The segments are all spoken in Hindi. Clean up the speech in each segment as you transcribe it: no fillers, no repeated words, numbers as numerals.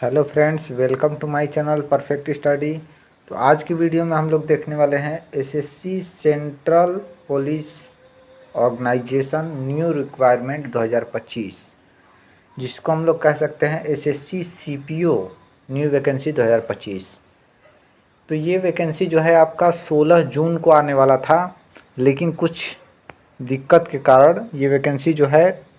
Hello friends, welcome to my channel perfect study. तो आज की वीडियो में हम लोग देखने वाले हैं SSC central police organisation new requirement 2025, जिसको हम लोग कह सकते हैं एसएससी सीपीओ न्यू वैकेंसी 2025। तो ये वैकेंसी जो है आपका 16 जून को आने वाला था, लेकिन कुछ दिक्कत के कारण ये वैकेंसी जो है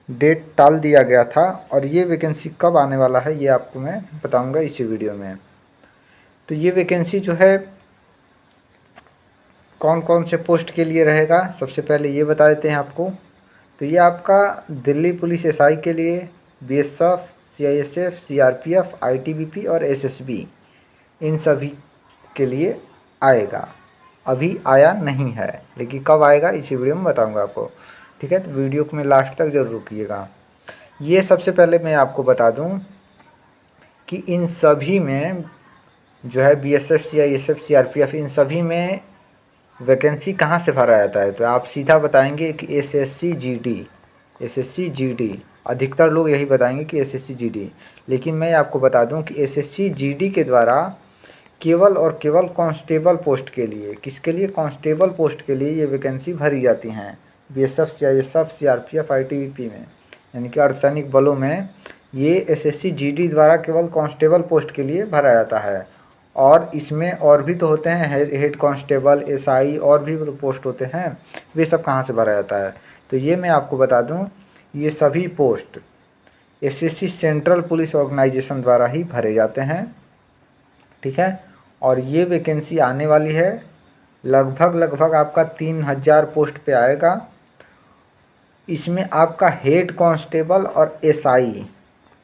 डेट टाल दिया गया था। और ये वैकेंसी कब आने वाला है ये आपको मैं बताऊंगा इसी वीडियो में। तो ये वैकेंसी जो है कौन कौन से पोस्ट के लिए रहेगा, सबसे पहले ये बता देते हैं आपको। तो ये आपका दिल्ली पुलिस एसआई के लिए, बीएसएफ, सीआईएसएफ, सीआरपीएफ, आईटीबीपी और एसएसबी, इन सभी के लिए आएगा। अभी आया नहीं है, लेकिन कब आएगा इसी वीडियो में बताऊंगा आपको। ठीक है, तो वीडियो को मैं लास्ट तक जरूर रुकिएगा। ये सबसे पहले मैं आपको बता दूं कि इन सभी में जो है बीएसएफ, सीआईएसएफ, सीआरपीएफ, इन सभी में वैकेंसी कहाँ से भरा जाता है। तो आप सीधा बताएंगे कि एसएससी जीडी, एसएससी जीडी। अधिकतर लोग यही बताएंगे कि एसएससी जीडी, लेकिन मैं आपको बता दूं कि एसएससी जीडी के द्वारा केवल और केवल कांस्टेबल पोस्ट के लिए, किसके लिए, कांस्टेबल पोस्ट के लिए ये वैकेंसी भरी जाती हैं बीएसएफ, सीआईएसएफ, सीआरपीएफ, आईटीबीपी में, यानी कि अर्धसैनिक बलों में ये एसएससी जीडी द्वारा केवल कांस्टेबल पोस्ट के लिए भरा जाता है। और इसमें और भी तो होते हैं, हेड कांस्टेबल, एसआई, और भी पोस्ट होते हैं, वे सब कहाँ से भरा जाता है। तो ये मैं आपको बता दूं, ये सभी post SSC central police organisation द्वारा ही भरे जाते हैं। ठीक है, और ये वैकेंसी आने वाली है, लगभग आपका 3000 पोस्ट पे आएगा। इसमें आपका हेड कांस्टेबल और एसआई,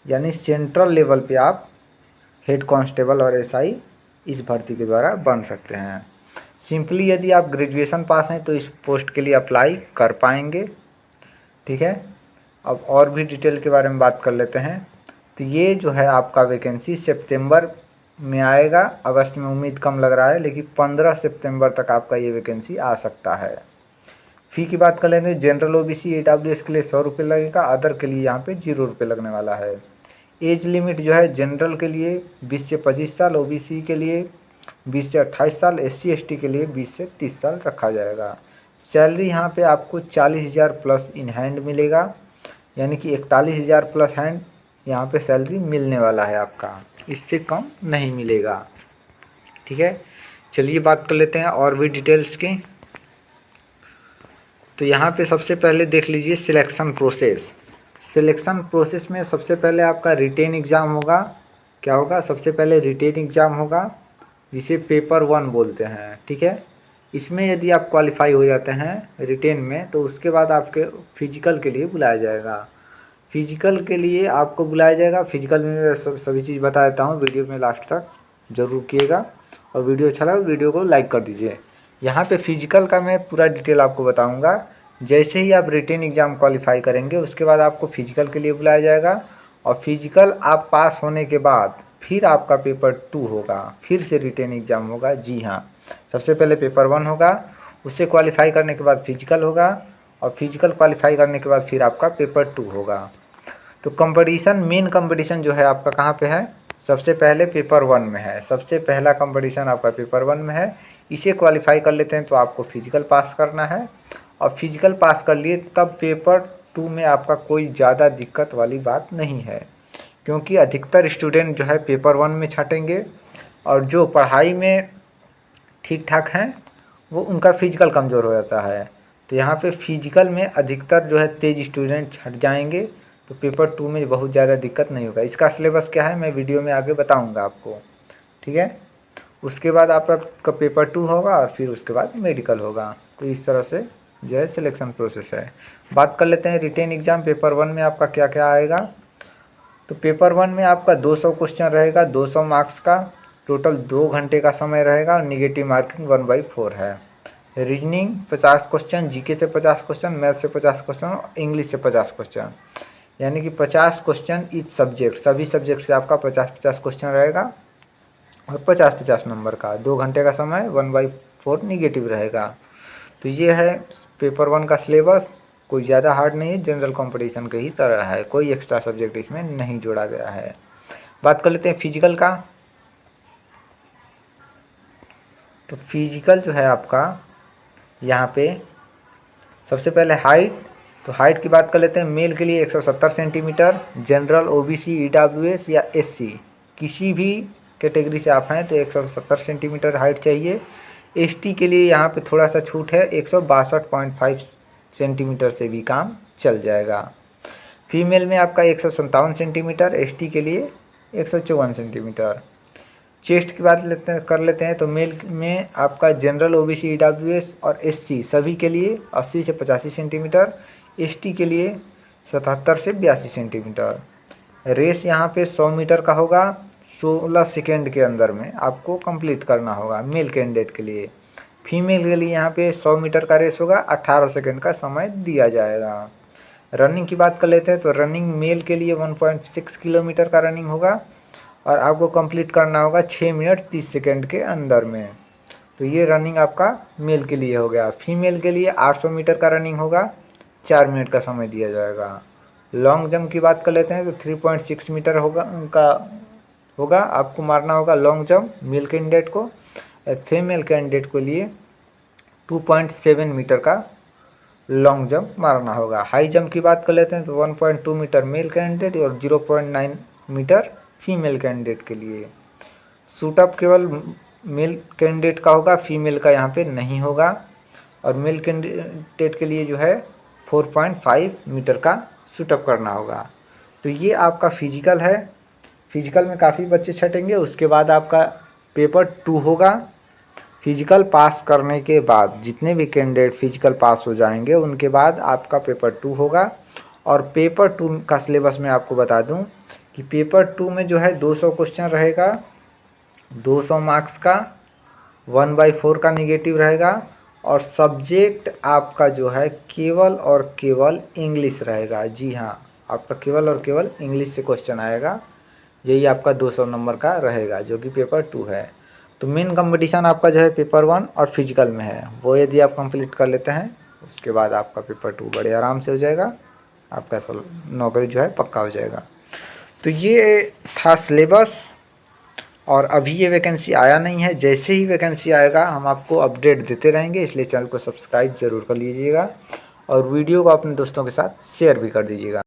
यानी सेंट्रल लेवल पे आप हेड कांस्टेबल और एसआई इस भर्ती के द्वारा बन सकते हैं। सिंपली यदि आप ग्रेजुएशन पास हैं तो इस पोस्ट के लिए अप्लाई कर पाएंगे। ठीक है, अब और भी डिटेल के बारे में बात कर लेते हैं। तो ये जो है आपका वैकेंसी सितंबर में आएगा, अगस्त में उम्मीद कम लग रहा है, लेकिन 15 सितंबर तक आपका ये वैकेंसी आ सकता है। फ़ी की बात कर लेंगे, जनरल ओबीसी ईडब्ल्यूएस के लिए 100 रुपये लगेगा, अदर के लिए यहाँ पे 0 रुपये लगने वाला है। एज लिमिट जो है जनरल के लिए 20 से 25 साल, ओबीसी के लिए 20 से 28 साल, एससी एसटी के लिए 20 से 30 साल रखा जाएगा। सैलरी यहाँ पे आपको 40,000 प्लस इन हैंड मिलेगा, यानी कि 41,000 प्लस हैंड यहाँ पे सैलरी मिलने वाला है आपका, इससे कम नहीं मिलेगा। ठीक है, चलिए बात कर लेते हैं और भी डिटेल्स की। तो यहाँ पे सबसे पहले देख लीजिए सिलेक्शन प्रोसेस। सिलेक्शन प्रोसेस में सबसे पहले आपका रिटेन एग्ज़ाम होगा। क्या होगा, सबसे पहले रिटेन एग्ज़ाम होगा, जिसे पेपर 1 बोलते हैं। ठीक है, इसमें यदि आप क्वालिफाई हो जाते हैं रिटेन में, तो उसके बाद आपके फिजिकल के लिए बुलाया जाएगा। फिजिकल के लिए आपको बुलाया जाएगा। फिजिकल में सभी चीज़ बता देता हूँ, वीडियो में लास्ट तक जरूर किएगा, और वीडियो अच्छा लगा वीडियो को लाइक कर दीजिए। यहाँ पे फिजिकल का मैं पूरा डिटेल आपको बताऊँगा। जैसे ही आप रिटेन एग्ज़ाम क्वालिफाई करेंगे, उसके बाद आपको फिजिकल के लिए बुलाया जाएगा, और फिजिकल आप पास होने के बाद फिर आपका पेपर 2 होगा, फिर से रिटेन एग्ज़ाम होगा। जी हाँ, सबसे पहले पेपर 1 होगा, उसे क्वालिफाई करने के बाद फिजिकल होगा, और फिजिकल क्वालिफाई करने के बाद फिर आपका पेपर 2 होगा। तो कंपटीशन, मेन कंपटीशन जो है आपका कहाँ पे है, सबसे पहले पेपर 1 में है। सबसे पहला कंपटीशन आपका पेपर 1 में है। इसे क्वालिफाई कर लेते हैं तो आपको फिजिकल पास करना है, और फिजिकल पास कर लिए तब पेपर 2 में आपका कोई ज़्यादा दिक्कत वाली बात नहीं है, क्योंकि अधिकतर स्टूडेंट जो है पेपर 1 में छटेंगे, और जो पढ़ाई में ठीक ठाक हैं वो उनका फिजिकल कमज़ोर हो जाता है। तो यहाँ पे फिजिकल में अधिकतर जो है तेज़ स्टूडेंट छट जाएंगे, तो पेपर 2 में बहुत ज़्यादा दिक्कत नहीं होगा। इसका सिलेबस क्या है मैं वीडियो में आगे बताऊँगा आपको। ठीक है, उसके बाद आपका पेपर 2 होगा, और फिर उसके बाद मेडिकल होगा। तो इस तरह से जो है सिलेक्शन प्रोसेस है। बात कर लेते हैं रिटेन एग्ज़ाम पेपर 1 में आपका क्या क्या आएगा। तो पेपर 1 में आपका 200 क्वेश्चन रहेगा, 200 मार्क्स का, टोटल 2 घंटे का समय रहेगा, और निगेटिव मार्किंग 1/4 है। रीजनिंग 50 क्वेश्चन, जीके से 50 क्वेश्चन, मैथ से 50 क्वेश्चन, इंग्लिश से 50 क्वेश्चन, यानी कि 50 क्वेश्चन ईच सब्जेक्ट, सभी सब्जेक्ट से आपका 50-50 क्वेश्चन रहेगा, और 50-50 नंबर का, 2 घंटे का समय, 1/4 निगेटिव रहेगा। तो ये है पेपर 1 का सिलेबस। कोई ज़्यादा हार्ड नहीं है, जनरल कंपटीशन के ही तरह है, कोई एक्स्ट्रा सब्जेक्ट इसमें नहीं जोड़ा गया है। बात कर लेते हैं फिजिकल का। तो फिजिकल जो है आपका यहाँ पे सबसे पहले हाइट, तो हाइट की बात कर लेते हैं। मेल के लिए 170 सेंटीमीटर, जनरल, ओबीसी, ईडब्ल्यूएस या एससी किसी भी कैटेगरी से आप हैं तो 170 सेंटीमीटर हाइट चाहिए। एसटी के लिए यहाँ पे थोड़ा सा छूट है, 162.5 सेंटीमीटर से भी काम चल जाएगा। फीमेल में आपका 157 सेंटीमीटर, एसटी के लिए 154 सेंटीमीटर। चेस्ट की बात कर लेते हैं तो मेल में आपका जनरल, ओबीसी, ईडब्ल्यूएस और एससी सभी के लिए 80 से 85 सेंटीमीटर, एसटी के लिए 77 से 82 सेंटीमीटर। रेस यहाँ पे 100 मीटर का होगा, 16 सेकेंड के अंदर में आपको कंप्लीट करना होगा मेल कैंडिडेट के लिए। फीमेल के लिए यहाँ पे 100 मीटर का रेस होगा, 18 सेकेंड का समय दिया जाएगा। रनिंग की बात कर लेते हैं तो रनिंग मेल के लिए 1.6 किलोमीटर का रनिंग होगा और आपको कंप्लीट करना होगा 6 मिनट 30 सेकेंड के अंदर में। तो ये रनिंग आपका मेल के लिए हो गया। फीमेल के लिए 800 मीटर का रनिंग होगा, 4 मिनट का समय दिया जाएगा। लॉन्ग जंप की बात कर लेते हैं तो 3.6 मीटर होगा आपको मारना होगा लॉन्ग जंप मेल कैंडिडेट को। फीमेल कैंडिडेट के लिए 2.7 मीटर का लॉन्ग जंप मारना होगा। हाई जंप की बात कर लेते हैं तो 1.2 मीटर मेल कैंडिडेट और 0.9 मीटर फीमेल कैंडिडेट के लिए। शूटअप केवल मेल कैंडिडेट का होगा, फीमेल का यहाँ पे नहीं होगा। और मेल कैंडिडेट के लिए जो है 4.5 मीटर का शूटअप करना होगा। तो ये आपका फिजिकल है। फिजिकल में काफ़ी बच्चे छटेंगे, उसके बाद आपका पेपर 2 होगा। फिजिकल पास करने के बाद जितने भी कैंडिडेट फिजिकल पास हो जाएंगे उनके बाद आपका पेपर 2 होगा। और पेपर 2 का सिलेबस मैं आपको बता दूं कि पेपर 2 में जो है 200 क्वेश्चन रहेगा, 200 मार्क्स का, 1/4 का नेगेटिव रहेगा और सब्जेक्ट आपका जो है केवल और केवल इंग्लिश रहेगा। जी हाँ, आपका केवल और केवल इंग्लिश से क्वेश्चन आएगा। यही आपका 200 नंबर का रहेगा जो कि पेपर 2 है। तो मेन कंपटीशन आपका जो है पेपर 1 और फिजिकल में है, वो यदि आप कंप्लीट कर लेते हैं उसके बाद आपका पेपर 2 बड़े आराम से हो जाएगा, आपका नौकरी जो है पक्का हो जाएगा। तो ये था सिलेबस और अभी ये वैकेंसी आया नहीं है। जैसे ही वैकेंसी आएगा हम आपको अपडेट देते रहेंगे, इसलिए चैनल को सब्सक्राइब जरूर कर लीजिएगा और वीडियो को अपने दोस्तों के साथ शेयर भी कर दीजिएगा।